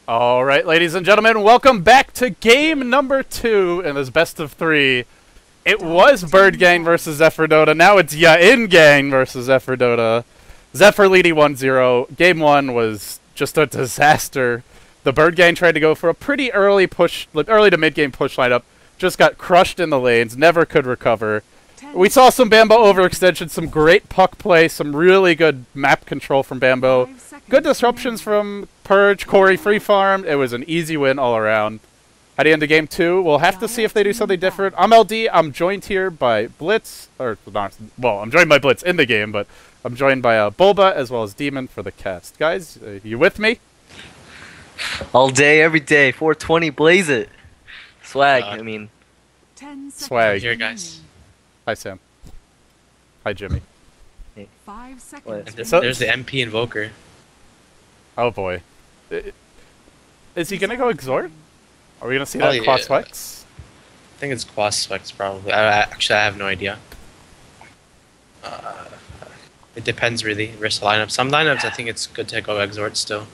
All right, ladies and gentlemen, welcome back to game number 2 in this best of 3. It was Birdgang versus Zephyr Dota. Now it's Yain Gang versus Zephyr Dota. Zephyr leading 1-0. Game 1 was just a disaster. The Birdgang tried to go for a pretty early push, early to mid-game push lineup. Just got crushed in the lanes, never could recover. We saw some Bambo overextension, some great puck play, some really good map control from Bambo. Good disruptions from Purge, Corey free farmed. It was an easy win all around. How do you end the game 2? We'll have to see if they do something different. I'm LD. I'm joined here by Blitz, or not, well, I'm joined by Blitz in the game, but I'm joined by Bulba as well as Demon for the cast. Guys, you with me? All day, every day, 420, blaze it. Swag, I mean. Swag. Here, guys. Hi, Sam. Hi, Jimmy. Hey. 5 seconds. And there's the MP Invoker. Oh boy. Is he gonna go Exort? Are we gonna see that yeah. Quas Flex? I think it's Quas Flex, probably. Actually, I have no idea. It depends, really. Versus lineup. Some lineups, I think it's good to go Exort still.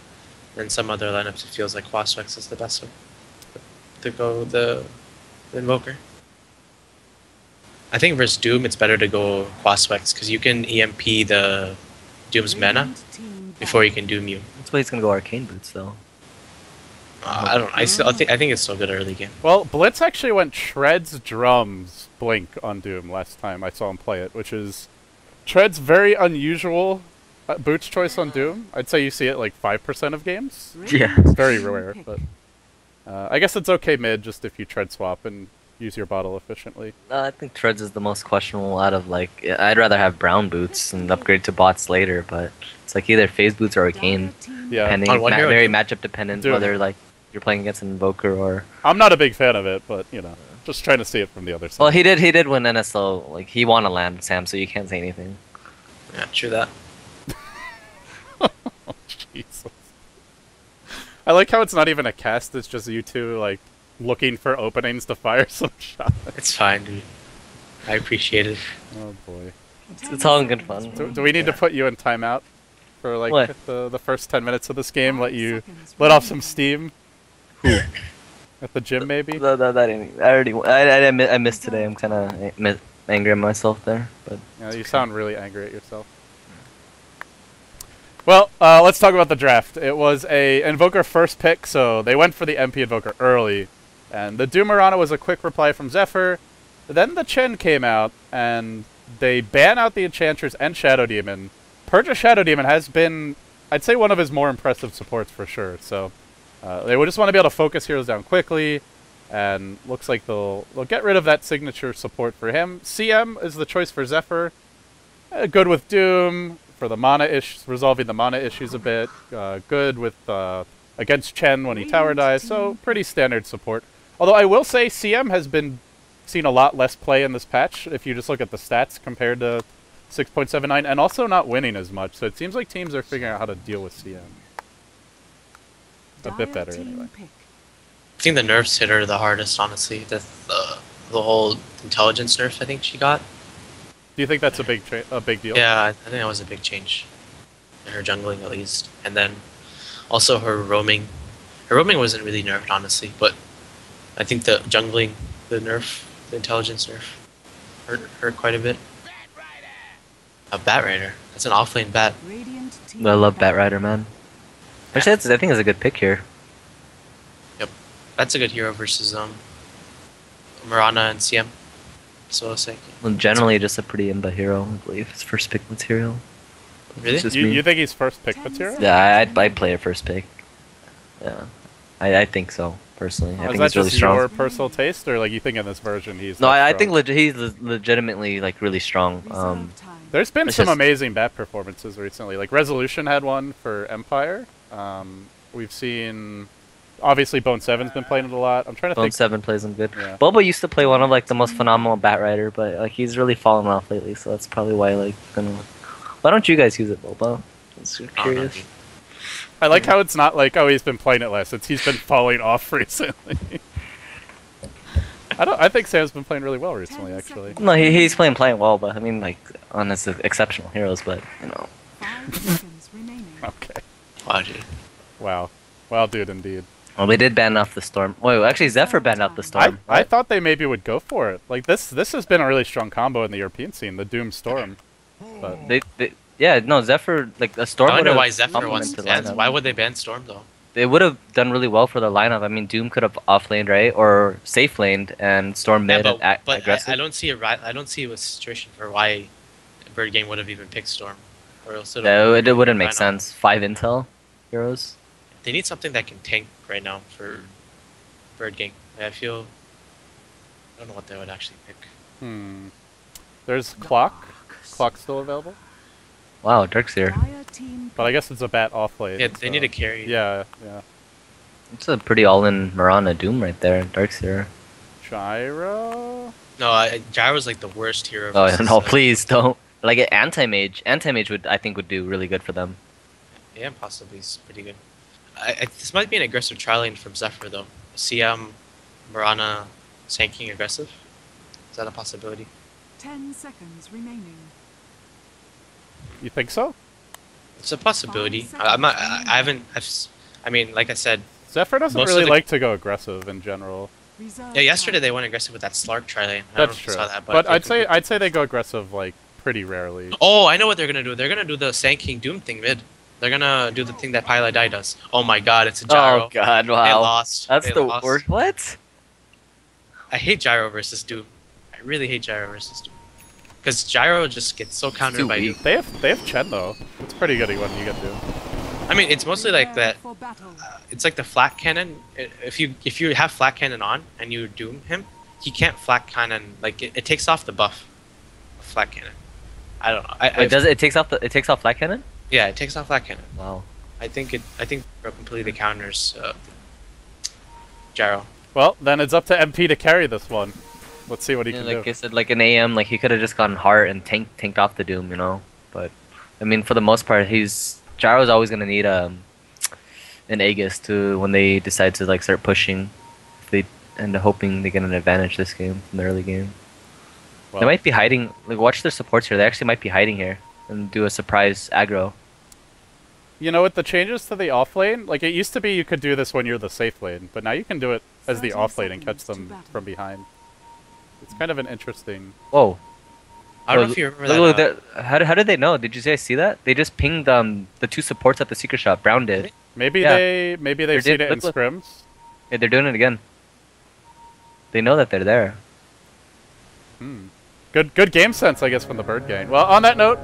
And some other lineups, it feels like Quas Flex is the best way to go the Invoker. I think versus Doom, it's better to go Quas Flex, because you can EMP the Doom's mana before you can Doom you. That's why he's gonna go Arcane Boots, though. I don't. I think it's still good early game. Well, Blitz actually went Treads, Drums, Blink on Doom last time I saw him play it, which is Treads very unusual boots choice on Doom. I'd say you see it like 5% of games. Yeah. It's very rare, but I guess it's okay mid just if you Tread swap and use your bottle efficiently. I think Treads is the most questionable out of, like, I'd rather have Brown Boots and upgrade to bots later, but it's like either Phase Boots or Arcane. Yeah. Depending, very matchup dependent, Doom. whether, like, you're playing against an Invoker or... I'm not a big fan of it, but, you know, just trying to see it from the other side. Well, he did win NSL. Like, he won a LAN, Sam, so you can't say anything. Yeah, true that. Oh, Jesus. I like how it's not even a cast, it's just you two, like, looking for openings to fire some shots. It's fine, dude. I appreciate it. Oh boy. It's all in good fun. Do we need to put you in timeout for like What? the first 10 minutes of this game? Let off some steam? Who? At the gym maybe? I missed today. I'm kind of angry at myself there, but Yeah, you sound really angry at yourself. Well, let's talk about the draft. It was a Invoker first pick, so they went for the MP Invoker early. And the Doom Mirana was a quick reply from Zephyr. Then the Chen came out, and they ban out the Enchantress and Shadow Demon. Purge Shadow Demon has been, I'd say, one of his more impressive supports for sure. So they would just want to be able to focus heroes down quickly, and looks like they'll get rid of that signature support for him. CM is the choice for Zephyr. Good with Doom for the mana issues, resolving the mana issues a bit. Good with against Chen when he tower dies. So pretty standard support. Although I will say CM has been seen a lot less play in this patch if you just look at the stats compared to 6.79, and also not winning as much. So it seems like teams are figuring out how to deal with CM a bit better anyway. I think the nerfs hit her the hardest, honestly. The whole intelligence nerf I think she got. Do you think that's a big deal? Yeah, I think that was a big change in her jungling at least, and then also her roaming. Her roaming wasn't really nerfed, honestly, but I think the jungling, the intelligence nerf, hurt quite a bit. A Bat Rider. That's an offlane bat. I love Bat Rider, man. Actually, I think it's a good pick here. Yep, that's a good hero versus Mirana and CM. So I was saying. Well, generally, just a pretty imba hero, I believe. It's first pick material. Really? It's just me. You think he's first pick material? Yeah, I'd play it first pick. Yeah, I think so personally. I Is think that it's really just strong. your personal taste, or like you think in this version he's? No, not I strong? think he's legitimately like really strong. There's been It's some just- amazing bat performances recently. Like Resolution had one for Empire. We've seen, obviously Bone 7's been playing it a lot. I'm trying to Bone think. 7 plays him good. Yeah. Boba used to play one of like the most phenomenal Bat Rider, but like he's really fallen off lately, so that's probably why like gonna. Why don't you guys use it, Boba? Just curious. I like how it's not like, oh, he's been playing it less. It's he's been falling off recently. I think Sam's been playing really well recently, actually. No, he's playing well, but I mean like on his exceptional heroes, but you know. Okay. Wow, dude. Wow. Well, dude, indeed. Well, they did ban off the storm. Wait, actually, Zephyr banned out the storm. I thought they maybe would go for it. Like this has been a really strong combo in the European scene, the Doom Storm. But Yeah, no, Zephyr, like a storm. I wonder would've why Zephyr wants to complemented the ban. lineup. Why would they ban Storm though? They would have done really well for the lineup. I mean, Doom could have off-laned, right, or safe-laned, and Storm mid and aggressive. I don't see I don't see a situation for why Birdgang would have even picked Storm, or else No, it wouldn't make sense. 5 intel heroes. They need something that can tank right now for Birdgang. I don't know what they would actually pick. There's Clock. Clock's still available. Wow, Darkseer. But I guess it's a bat off lane. Yeah, they need a carry. Yeah. It's a pretty all-in Mirana Doom right there, Darkseer. Gyro? No, Gyro's like the worst hero. Oh versus, no, please don't. Like an anti-mage. Anti-mage I think would do really good for them. Yeah, possibly. It's pretty good. This might be an aggressive trial lane from Zephyr though. CM, Mirana, Sanking aggressive. Is that a possibility? 10 seconds remaining. You think so? It's a possibility. I mean, like I said, Zephyr doesn't Most of really the- like to go aggressive in general. yeah. Yesterday they went aggressive with that Slark tri lane. I don't know That's if you true. saw that, But they I'd say they go aggressive like pretty rarely. Oh, I know what they're gonna do. They're gonna do the Sanking Doom thing mid. They're gonna do the thing that Pilot Die does. Oh my god, it's a Gyro. Oh god, They wow. lost. That's They the lost. worst. What? I hate Gyro versus Doom. I really hate Gyro versus Doom. Because Gyro just gets so countered too by Doom. weak. They have Chen though. It's pretty good when you get Doom. I mean, it's mostly like that. For battle. It's like the flat cannon. If you have flat cannon on and you Doom him, he can't flat cannon. Like it takes off the buff of flat cannon. I don't know. Wait, does it takes off flat cannon? Yeah, it takes off flat cannon. Wow. I think it completely counters Gyro. Well, then it's up to MP to carry this one. Let's see what he Yeah, can like do. I said, like an AM, like he could have just gone heart and tanked off the Doom, you know. But I mean, for the most part, Gyro's always gonna need an Aegis to when they decide to like start pushing. And hoping they get an advantage this game from the early game. Well, They might be hiding. Like watch their supports here. They actually might be hiding here and do a surprise aggro. you know, with the changes to the off lane, like it used to be you could do this when you're the safe lane, but now you can do it as the 30 off lane and catch seconds to them battle. from behind. It's kind of an interesting. Whoa. I don't know if you remember Look, that. how did they know? Did you guys see that? They just pinged the 2 supports at the secret shop. Brown did. Maybe Yeah. they've They seen did- it in look. scrims. Yeah, they're doing it again. They know that they're there. Good game sense, I guess, from the Birdgang. Well, on that note,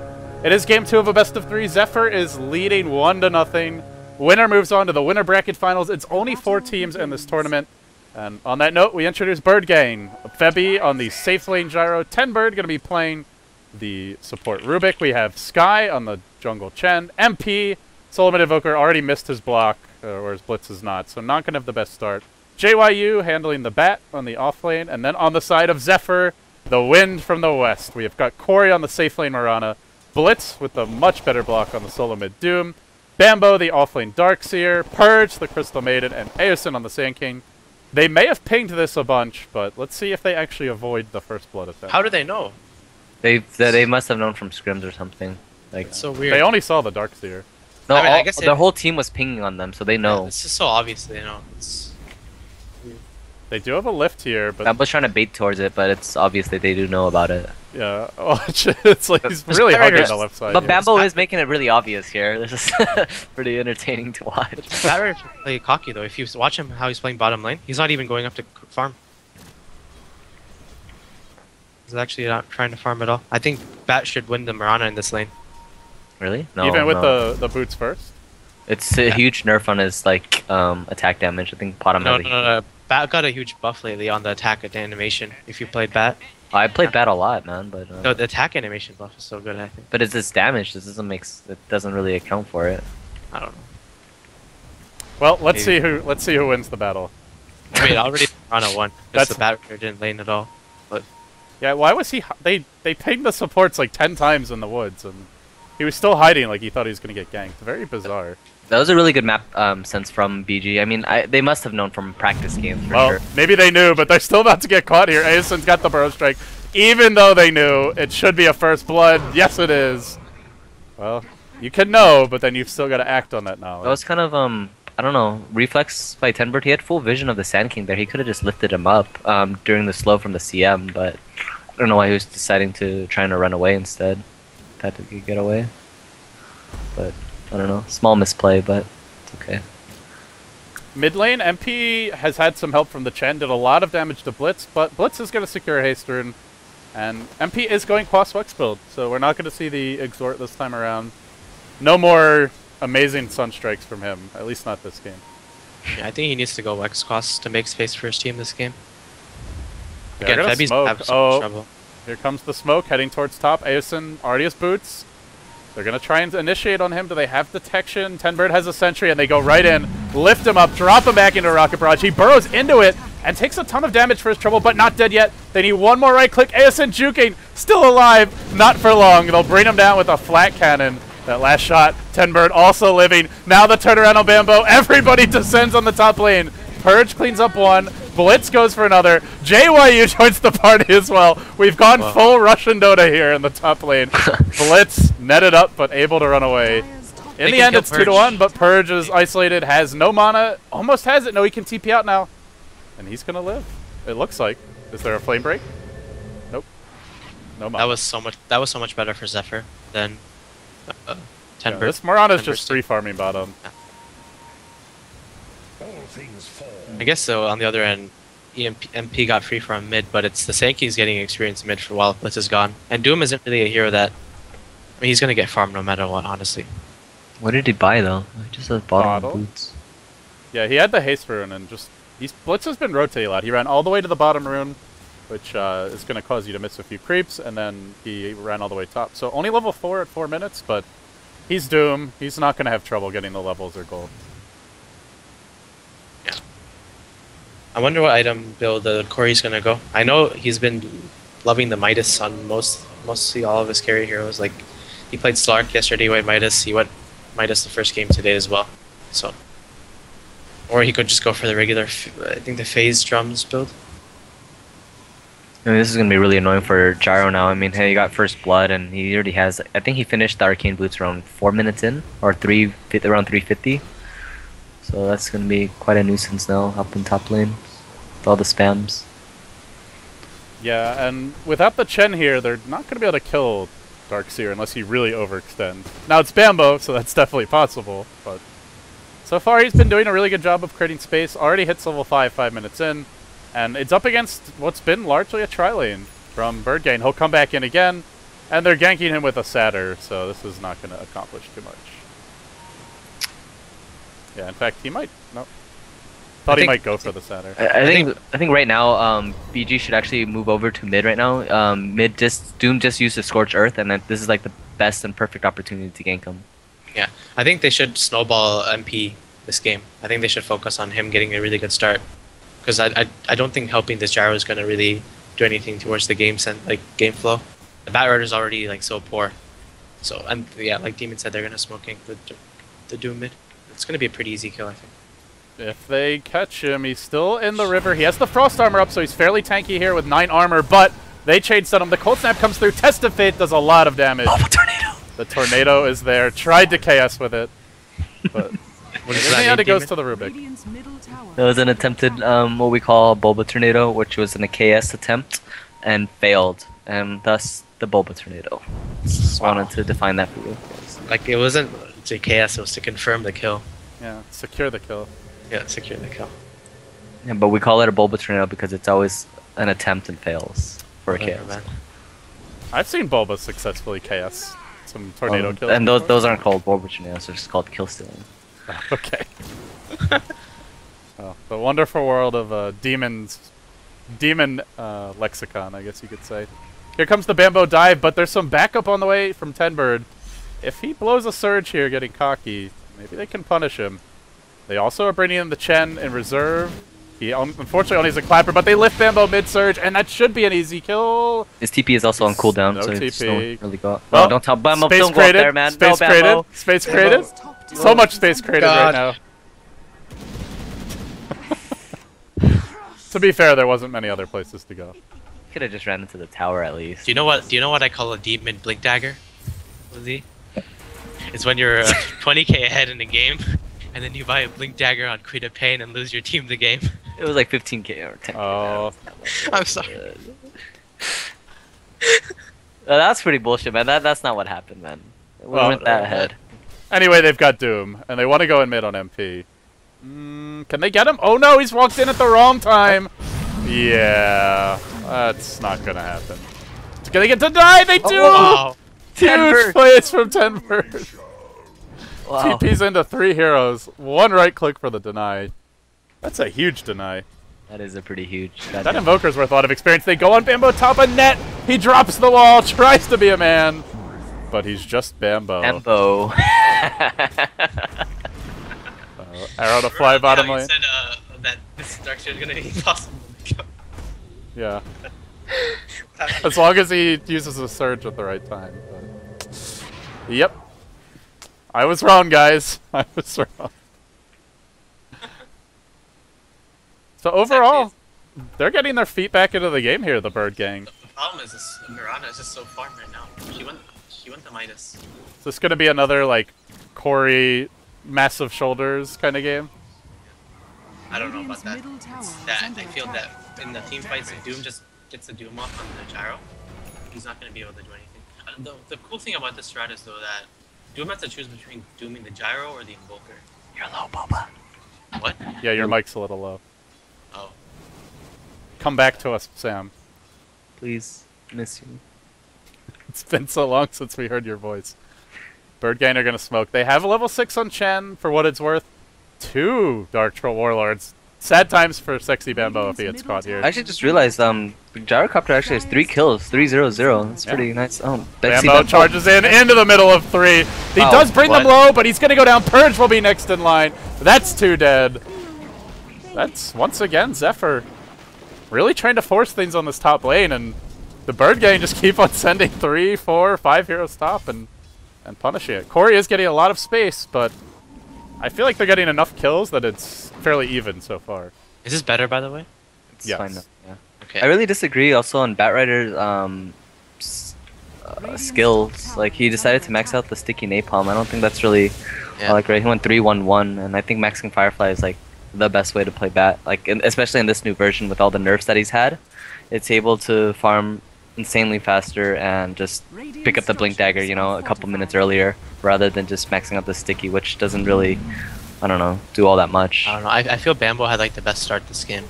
it is game 2 of a best of 3. Zephyr is leading 1-0. Winner moves on to the winner bracket finals. It's only 4 teams in this tournament. And on that note, we introduce Birdgang. Febby on the safe lane Gyro. 10 Bird going to be playing the support Rubik. We have Sky on the jungle Chen. MP, Solomon Invoker, already missed his block, whereas Blitz is not, so not going to have the best start. JYU handling the bat on the off lane, and then on the side of Zephyr, the wind from the west. We have got Corey on the safe lane Mirana, Blitz with a much better block on the solo mid Doom, Bambo the off lane Darkseer, Purge the Crystal Maiden, and Aosin on the Sand King. They may have pinged this a bunch, but let's see if they actually avoid the first blood attempt. How do they know? They must have known from scrims or something. Like It's so weird. They only saw the Darkseer. no, I mean, I guess their it- whole team was pinging on them, so they Yeah, know. it's just so obvious they know. It's They do have a lift here, but Bambo's trying to bait towards it, but it's obvious that they do know about it. yeah, oh, it's like he's really hugging the left side. But here. Bambo is making it really obvious here. This is pretty entertaining to watch. Batter play cocky though. If you watch him how he's playing bottom lane, he's not even going up to farm. He's actually not trying to farm at all. I think Bat should win the Mirana in this lane. Really? No. Even with no. the boots first. It's a huge nerf on his like attack damage. I think bottom No, has no, a no, no. Bat got a huge buff lately on the attack animation. If you played Bat, I played Bat a lot, man, but no, the attack animation buff is so good. I think. but it's this damage. This it doesn't really account for it. I don't know. Well, let's Maybe. see who wins the battle. I mean, already Mirana won. That's- That's the Bat didn't lane at all. Yeah, why was he? They pinged the supports like 10 times in the woods, and he was still hiding like he thought he was gonna get ganked. Very bizarre. That was a really good map sense from BG. I mean, they must have known from practice games for Well, sure. maybe they knew, but they're still about to get caught here. Aosin's got the burrow strike, even though they knew it should be a first blood. Yes, it is. Well, you can know, but then you've still got to act on that knowledge. That was kind of I don't know, reflex by Tenbird. He had full vision of the Sand King there. He could have just lifted him up during the slow from the CM, but I don't know why he was deciding to trying to run away instead. Had to get away. But I don't know, small misplay, but it's okay. Mid lane, MP has had some help from the Chen, did a lot of damage to Blitz, but Blitz is going to secure haste rune, and MP is going Quas Wex build, so we're not going to see the Exhort this time around. No more amazing Sunstrikes from him, at least not this game. Yeah, I think he needs to go Wex Cost to make space for his team this game. Yeah, Again, they're gonna Febby's smoke. having so much trouble. Here comes the smoke, heading towards top. Aosin already has boots. They're going to try and initiate on him. Do they have detection? Tenbird has a sentry, and they go right in, lift him up, drop him back into a Rocket Barrage. He burrows into it and takes a ton of damage for his trouble, but not dead yet. They need one more right click. Aosin juking, still alive, not for long. They'll bring him down with a flat cannon. That last shot, Tenbird also living. Now the turnaround on Bambo. Everybody descends on the top lane. Purge cleans up one. Blitz goes for another. JYU joins the party as well. We've gone full Russian Dota here in the top lane. Blitz netted up, but able to run away. In the end, it's 2-1, but Purge is isolated, has no mana, almost has it. No, he can TP out now. And he's going to live, it looks like. Is there a flame break? Nope. No mana. That was so much better for Zephyr than Tenbird. Yeah, this Morana's just free farming bottom. Yeah. I guess so. On the other end, MP got free from mid, but it's the Sankey's getting experience mid for a while. Blitz is gone, and Doom isn't really a hero that. I mean, he's gonna get farmed no matter what, honestly. What did he buy though? He just has bottom boots. Yeah, he had the haste rune, and just Blitz has been rotating a lot. He ran all the way to the bottom rune, which is gonna cause you to miss a few creeps, and then he ran all the way top. So only level 4 at 4 minutes, but he's Doom. He's not gonna have trouble getting the levels or gold. I wonder what item build Corey's gonna go. I know he's been loving the Midas on mostly all of his carry heroes. Like he played Slark yesterday with Midas. He went Midas the first game today as well. So, or he could just go for the regular. I think the phase drums build. I mean, this is gonna be really annoying for Gyro now. I mean, hey, he got first blood, and he already has. I think he finished the arcane boots around 4 minutes in, or around 350. So that's gonna be quite a nuisance now up in top lane with all the spams. Yeah, and without the Chen here, they're not gonna be able to kill Darkseer unless he really overextends. Now it's Bambo, so that's definitely possible. But so far, he's been doing a really good job of creating space. Already hits level 5 5 minutes in. And it's up against what's been largely a tri-lane from Birdgang. He'll come back in again, and they're ganking him with a Satyr, so this is not going to accomplish too much. Yeah, in fact, he might. No. Thought he might go for the Satyr. I think right now, BG should actually move over to mid right now. Doom just used the Scorch Earth, and then this is like the best and perfect opportunity to gank him. Yeah, I think they should snowball MP this game. I think they should focus on him getting a really good start. Because I don't think helping this Gyro is going to really do anything towards the game game flow. The bat order is already like so poor. So and yeah, like Demon said, they're going to smoke gank the Doom mid. It's going to be a pretty easy kill, I think. If they catch him, he's still in the river. He has the Frost armor up, so he's fairly tanky here with 9 armor. But they chain stun him. The Cold Snap comes through. Test of Faith does a lot of damage. Oh, the tornado! The tornado is there. Tried to KS with it, but in the end, it goes to the Rubik. It was an attempted, what we call a Bulba Tornado, which was an KS attempt, and failed, and thus the Bulba Tornado. Just wanted to define that for you. Like, it wasn't to KS, it was to confirm the kill. Yeah, secure the kill. Yeah, secure the kill. Yeah, but we call it a Bulba Tornado because it's always an attempt and fails for a KS. Man. I've seen Bulba successfully KS some tornado kills. And those aren't called Bulba Tornadoes, they're just called kill stealing. Okay. Oh, the wonderful world of demon lexicon, I guess you could say. Here comes the Bambo dive, but there's some backup on the way from Tenbird. If he blows a surge here, getting cocky, maybe they can punish him. They also are bringing in the Chen in reserve. He unfortunately only has a clapper, but they lift Bambo mid-surge, and that should be an easy kill. His TP is also on cooldown, no so TP. it's no really go. Well, don't tell Bambo, space don't created, go up there, man. Space no, created. Bambo. Space created. So much space created right now. To be fair, there wasn't many other places to go. Could have just ran into the tower at least. Do you know what I call a demon blink dagger? Lizzie? It's when you're 20k ahead in the game, and then you buy a Blink Dagger on Creed of Pain and lose your team the game. It was like 15k or 10k. Oh. I'm sorry. That's pretty bullshit, man. That's not what happened, man. We went that ahead. Anyway, they've got Doom, and they want to go in mid on MP. Can they get him? Oh no, he's walked in at the wrong time. Yeah, that's not gonna happen. It's gonna get denied. They do. Wow. Huge plays from 10 Bird. Wow. TP's into 3 heroes. 1 right click for the deny. That's a huge deny. That is a pretty huge. That Invoker's worth a lot of experience. They go on Bambo top of net. He drops the wall, tries to be a man, but he's just Bambo. Bambo. Arrow to fly bottom lane. You said that this structure is gonna be impossible. Yeah. As long as he uses a surge at the right time. But... Yep. I was wrong, guys. I was wrong. So overall, they're getting their feet back into the game here, the Birdgang. The problem is this Mirana is just so farm right now. She went to Midas. Is this gonna be another like Corey massive shoulders kind of game? I don't know about that. I feel that in the team fights, if Doom just gets the Doom off on the gyro, he's not going to be able to do anything. The cool thing about this strat is though that Doom has to choose between dooming the gyro or the Invoker. You're low, Boba. What? Yeah, your mic's a little low. Oh. Come back to us, Sam. Please, miss you. It's been so long since we heard your voice. Birdgang are gonna smoke. They have a level 6 on Chen, for what it's worth. 2 Dark Troll Warlords. Sad times for Sexy Bambo if he gets caught here. I actually just realized, the Gyrocopter actually has 3 kills, 3-0-0. That's pretty nice. Oh, Bambo charges into the middle of 3. He does bring them low, but he's gonna go down. Purge will be next in line. That's 2 dead. That's, once again, Zephyr really trying to force things on this top lane, and the Birdgang just keep on sending 3, 4, 5 heroes top and punishing it. Corey is getting a lot of space, but I feel like they're getting enough kills that it's fairly even so far. Is this better, by the way? It's yes. fine now, yeah. Okay. I really disagree also on Batrider's skills. Like, he decided to max out the sticky napalm. I don't think that's really like right. He went 3-1-1, and I think maxing Firefly is like the best way to play Bat. Like, especially in this new version with all the nerfs that he's had, it's able to farm insanely faster and just pick up the Blink Dagger, you know, a couple minutes earlier, rather than just maxing out the sticky, which doesn't really, I don't know, do all that much. I don't know. I feel Bambo had like the best start this game.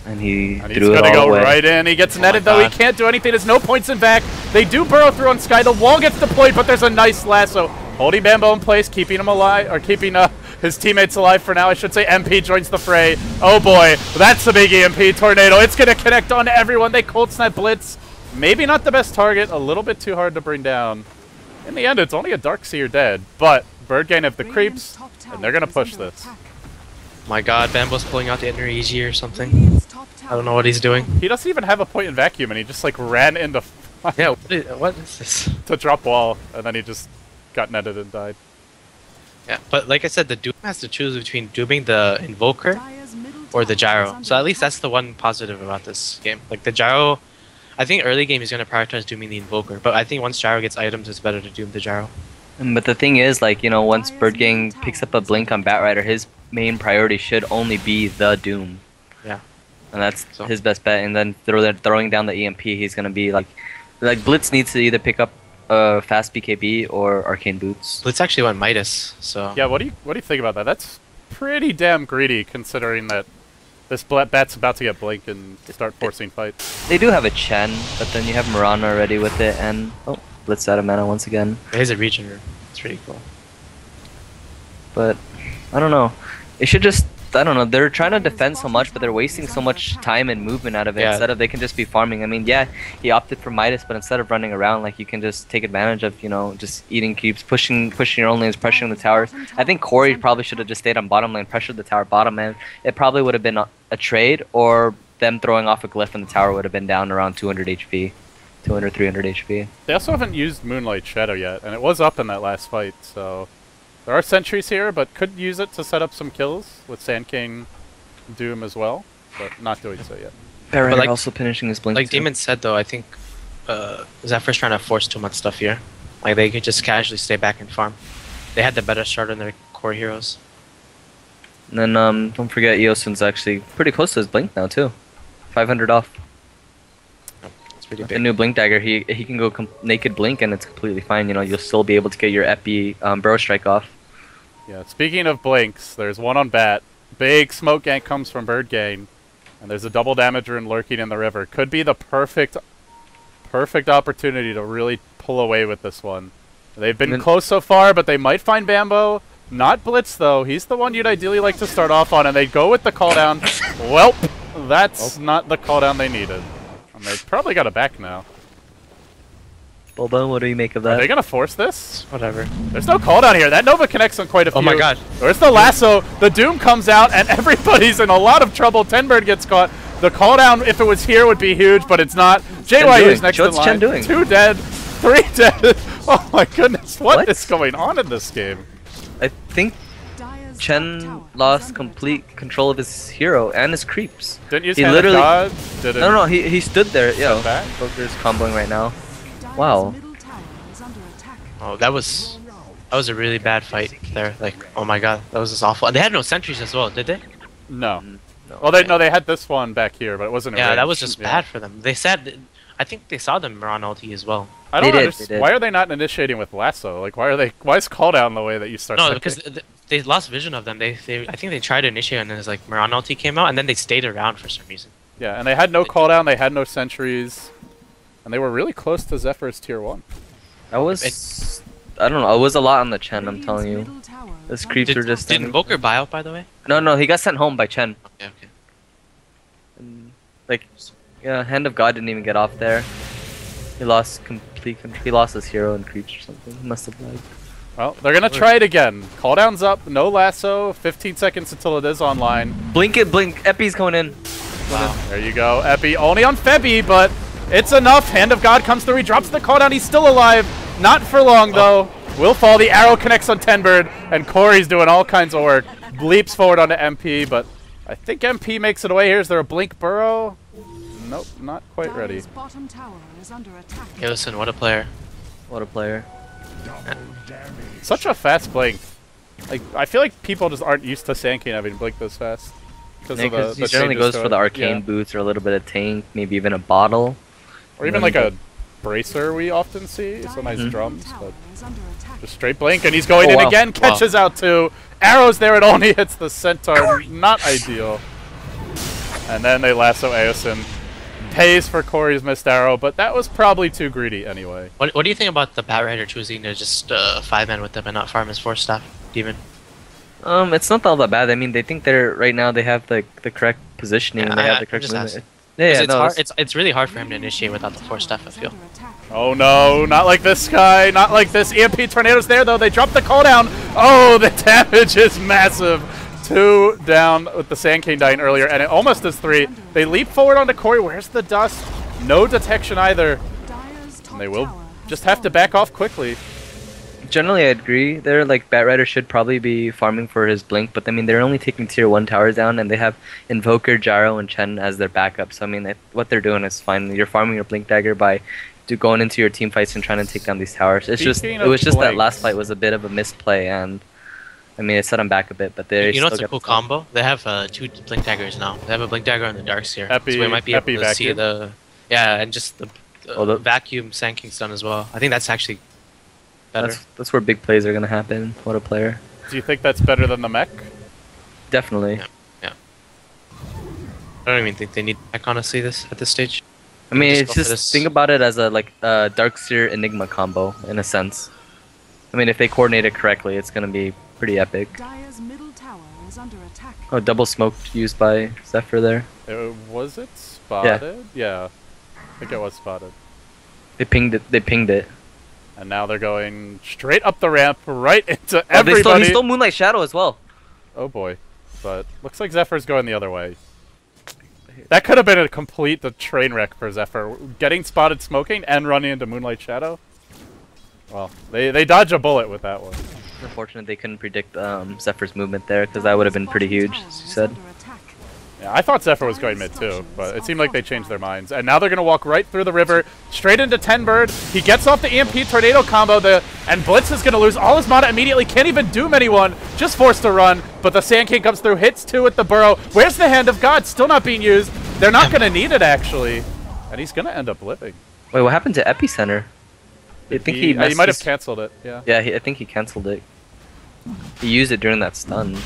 And he's gonna go right in. He gets netted though. He can't do anything. There's no points in back. They do burrow through on Sky. The wall gets deployed, but there's a nice lasso holding Bambo in place, keeping him alive, or keeping his teammates alive for now. I should say MP joins the fray. Oh boy, that's a big EMP tornado. It's gonna connect on everyone. They cold snap blitz. Maybe not the best target. A little bit too hard to bring down. In the end, it's only a Darkseer dead, but Birdgang have the creeps, and they're gonna push this. My god, Bambo's pulling out the inner EG or something. I don't know what he's doing. He doesn't even have a point in vacuum, and he just like ran into Yeah, what is this? to drop wall, and then he just got netted and died. Yeah, but like I said, the Doom has to choose between dooming the Invoker or the Gyro. So at least that's the one positive about this game. Like the Gyro, I think early game he's going to prioritize dooming the Invoker, but I think once Gyro gets items, it's better to doom the Gyro. But the thing is, like, you know, once Birdgang picks up a blink on Batrider, his main priority should only be the Doom. Yeah. And that's his best bet. And then throwing down the EMP, he's going to be like Blitz needs to either pick up fast BKB or Arcane Boots. Blitz actually went Midas, so... Yeah, what do you think about that? That's pretty damn greedy, considering that this Bat's about to get Blink and start forcing fights. They do have a Chen, but then you have Mirana already with it, and... Oh, Blitz out of mana once again. Here's a regen room. It's pretty cool. But, I don't know. It should just... I don't know, they're trying to defend so much, but they're wasting so much time and movement out of it instead of they can just be farming. I mean, yeah, he opted for Midas, but instead of running around, like, you can just take advantage of, you know, just eating creeps, pushing your own lanes, pressuring the towers. I think Corey probably should have just stayed on bottom lane, pressured the tower bottom lane. It probably would have been a trade, or them throwing off a glyph and the tower would have been down around 200 HP. 200, 300 HP. They also haven't used Moonlight Shadow yet, and it was up in that last fight, so... There are sentries here, but could use it to set up some kills with Sand King, Doom as well, but not doing so yet. Batrider like, also finishing his blink. Like too. Demon said though, I think Zephyr's trying to force too much stuff here. Like they could just casually stay back and farm. They had the better start on their core heroes. And then don't forget Eosin's actually pretty close to his blink now too. 500 off. It's pretty With the big. new blink dagger, he can go naked blink and it's completely fine. You know, you'll still be able to get your epi burrow strike off. Yeah, speaking of blinks, there's one on bat. Big smoke gank comes from Birdgang. And there's a double damage rune lurking in the river. Could be the perfect opportunity to really pull away with this one. They've been close so far, but they might find Bambo. Not Blitz, though. He's the one you'd ideally like to start off on, and they go with the call down. Welp, that's not the call down they needed. And they probably got it back now. Boba, what do you make of Are that? they going to force this? Whatever. There's no call down here. That Nova connects on quite a few. Oh my god. Where's the lasso? The Doom comes out, and everybody's in a lot of trouble. Tenbird gets caught. The call down, if it was here, would be huge, but it's not. JYU's next in What's line. Chen doing? 2 dead, 3 dead. Oh my goodness, what is going on in this game? I think Dire's top Chen tower is lost under complete control of his hero and his creeps. Didn't use He Hand of literally- God? Didn't No, he stood there. Yo, back? Poker's comboing right now. attack. Dire's Wow. middle tower is under attack. Oh, that was a really bad fight there. Like, oh my god, that was just awful. And they had no sentries as well, did they? No. No. Well, they had this one back here, but it wasn't. Yeah, that arranged. was just Yeah. bad for them. They said, I think they saw them on ulti as well. I don't They did, understand. they did. Why are they not initiating with lasso? Like, why is call down the way that you start? No, second? because they lost vision of them. I think they tried to initiate, and then it's like Miran ulti came out, and then they stayed around for some reason. Yeah, and they had no call down. They had no sentries, and they were really close to Zephyr's tier 1. That was, I don't know. It was a lot on the Chen. I'm telling you. Middle tower Those is creeps under are just. Did standing- Invoker buy out, by the way? No, he got sent home by Chen. Okay, okay. Like, yeah, Hand of God didn't even get off there. He lost complete control. He lost his hero and creeps or something. He must have lagged. Well, they're gonna try it again. Call down's up. No lasso. 15 seconds until it is online. Blink it, blink. Epi's going in. Wow. There you go. Epi only on Febby, but it's enough. Hand of God comes through. He drops the call down. He's still alive. Not for long, though. Will fall. The arrow connects on Tenbird, and Corey's doing all kinds of work. Leaps forward onto MP, but I think MP makes it away here. Is there a blink burrow? Nope, not quite ready. Dire's bottom tower is under attack. Hey, listen, what a player. What a player. Such a fast blink. Like, I feel like people just aren't used to Sand King having blink this fast. Yeah, of the because he generally changes goes to for it. the arcane Yeah. boots or a little bit of tank, maybe even a bottle. Or even like a bracer we often see. So nice Dire's drums, middle but tower is under attack. just straight blink, and he's going Oh, in wow. again. Catches out two arrows there. It only hits the centaur. Not ideal. And then they lasso Aosin. Pays for Corey's missed arrow, but that was probably too greedy anyway. What do you think about the Bat Rider choosing to just 5-man with them and not farm his 4-staff demon? It's not all that bad. I mean, they think they're right now. They have the correct positioning. Yeah, they have I the correct just movement. asked. Yeah, It's no, hard. It's really hard for him to initiate without the 4-staff, I Is feel. under attack. Oh no, not like this guy, not like this. EMP Tornado's there though. They drop the call down. Oh, the damage is massive. 2 down with the Sand King dying earlier, and it almost is 3. They leap forward onto Corey. Where's the dust? No detection either. Dire's top And they will tower has just have to fallen. back off quickly. generally I agree. They're like Batrider should probably be farming for his blink, but I mean they're only taking tier 1 towers down, and they have Invoker, Gyro, and Chen as their backup. So I mean what they're doing is fine. You're farming your blink dagger by going into your team fights and trying to take down these towers. It's just Speaking it was of just that blinks- last fight was a bit of a misplay, and I mean it set them back a bit. But they You know what's still a cool got the- combo? They have 2 blink daggers now. They have a blink dagger on the dark sphere, Epi- so we might be able Epi to see vacuum? the and just the Oh, the- vacuum Sand King's done as well. I think that's actually better. That's where big plays are gonna happen. What a player! Do you think that's better than the mech? Definitely. Yeah. I don't even think they need tech, honestly, at this stage. I mean, Just it's go for just this. think about it as a Darkseer Enigma combo in a sense. I mean, if they coordinate it correctly, it's gonna be pretty epic. Dire's middle tower is under attack. Oh, double smoke used by Zephyr there. Was it spotted? Yeah. I think it was spotted. They pinged it. They pinged it. And now they're going straight up the ramp, right into Oh, he everybody. stole Moonlight Shadow as well. Oh boy. But looks like Zephyr's going the other way. That could have been a complete train wreck for Zephyr. Getting spotted smoking and running into Moonlight Shadow. Well, they dodge a bullet with that one. Unfortunately, they couldn't predict Zephyr's movement there because that would have been pretty huge, as you said. Yeah, I thought Zephyr was going mid too, but it seemed like they changed their minds. And now they're going to walk right through the river, straight into 10 Bird. He gets off the EMP Tornado combo, and Blitz is going to lose all his mana immediately. Can't even doom anyone, just forced to run. But the Sand King comes through, hits 2 with the Burrow. Where's the Hand of God? Still not being used. They're not going to need it, actually. And he's going to end up living. Wait, what happened to Epicenter? I think he might have canceled it, yeah. Yeah, I think he canceled it. He used it during that stun.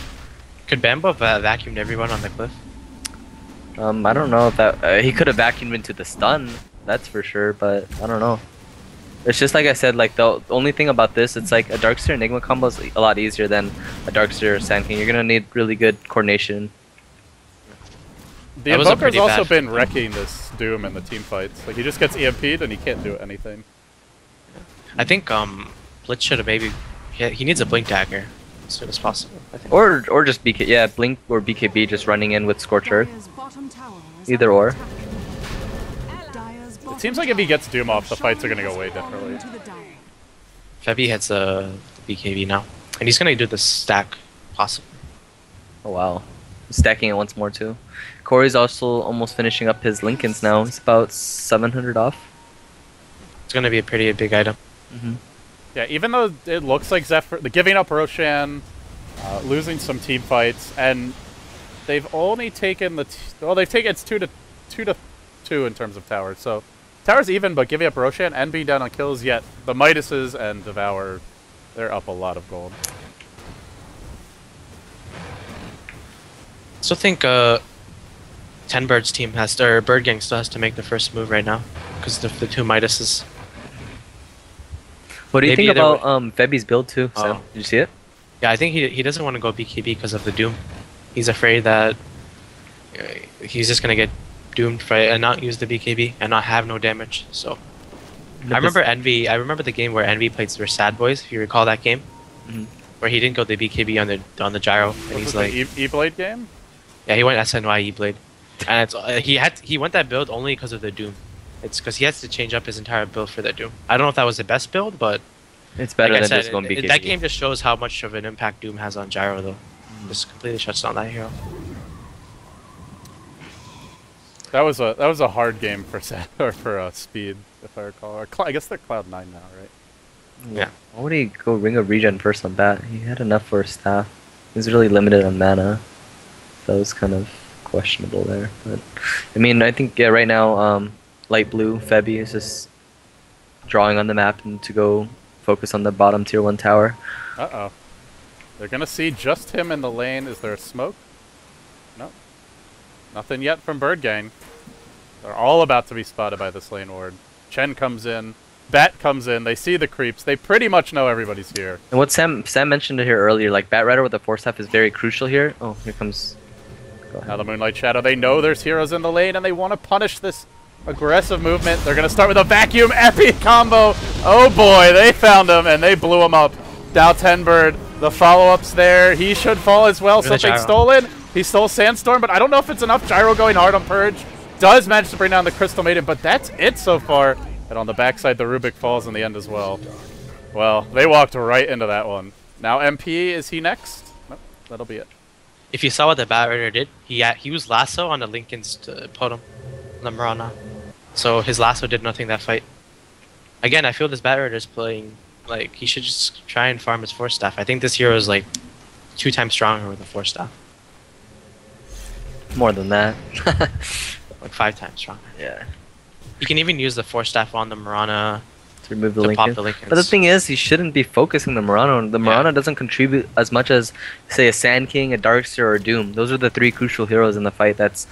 Could Bambo have vacuumed everyone on the cliff? I don't know if that he could have vacuumed into the stun, that's for sure, but I don't know. It's just like I said, like the only thing about this, it's like a Darkseer Enigma combo is a lot easier than a Darkseer Sand King. You're gonna need really good coordination. The Invoker's also been wrecking this Doom in the team fights. Like he just gets EMP'd and he can't do anything. I think Blitz should have maybe he needs a Blink Dagger as soon as possible. I think. Or just BK, yeah, Blink or BKB just running in with Scorch Earth. Either or. It seems like if he gets Doom off, the fights are gonna go way differently. Febby hits the BKB now, and he's gonna do the stack possibly. Oh wow, he's stacking it once more too. Corey's also almost finishing up his Lincolns now. He's about 700 off. It's gonna be a pretty big item. Yeah, even though it looks like Zephyr, the giving up Roshan, losing some team fights, and they've only taken they've taken it's 2 to 2 in terms of towers. So towers even, but giving up Roshan and being down on kills. Yet the Midases and Devour, they're up a lot of gold. Still think 10 Bird's team has to, or Birdgang still has to make the first move right now because the 2 Midases. What do you think about Febby's build too, Sam? Oh. Did you see it? Yeah, I think he doesn't want to go BKB because of the Doom. He's afraid that he's just gonna get doomed and not use the BKB and not have no damage. So I remember Envy. I remember the game where Envy played their Sad Boys. If you recall that game, where he didn't go the BKB on the gyro, and he's like E-Blade game. Yeah, he went SNY E-Blade, and it's he went that build only because of the Doom. It's because he has to change up his entire build for that Doom. I don't know if that was the best build, but it's better like than said, just going BKB. That game just shows how much of an impact Doom has on gyro, though. Just completely shuts down that hero. That was a hard game for Speed, if I recall. Or I guess they're Cloud 9 now, right? Yeah. Why would he go Ring of Regen first on bat? He had enough for a staff. He's really limited on mana. That was kind of questionable there. But I mean, I think yeah, right now, light blue Febby is just drawing on the map and to go focus on the bottom tier 1 tower. Uh-oh. They're gonna see just him in the lane. Is there a smoke? No. Nothing yet from Birdgang. They're all about to be spotted by this lane ward. Chen comes in. Bat comes in. They see the creeps. They pretty much know everybody's here. And what Sam mentioned here earlier, like Bat Rider with the Force Staff is very crucial here. Oh, here comes... Now the Moonlight Shadow. They know there's heroes in the lane, and they want to punish this aggressive movement. They're going to start with a Vacuum Epic combo. Oh boy, they found him, and they blew him up. Dow 10 Bird. The follow-up's there. He should fall as well. Something stolen. He stole Sandstorm, but I don't know if it's enough. Gyro going hard on Purge. Does manage to bring down the Crystal Maiden, but that's it so far. And on the backside, the Rubik falls in the end as well. Well, they walked right into that one. Now MP, is he next? Nope, that'll be it. If you saw what the Bat Rider did, he used Lasso on the Lincolns to put him on the Mirana. So his Lasso did nothing that fight. Again, I feel this Bat Rider is playing, like, he should just try and farm his Force Staff. I think this hero is, like, 2 times stronger with a Force Staff. More than that. Like 5 times stronger. Yeah. You can even use the Force Staff on the Mirana To remove the to Lincoln. pop the Lincolns. But the thing is, he shouldn't be focusing the Mirana. The Mirana doesn't contribute as much as, say, a Sand King, a Darkseer, or a Doom. Those are the 3 crucial heroes in the fight that's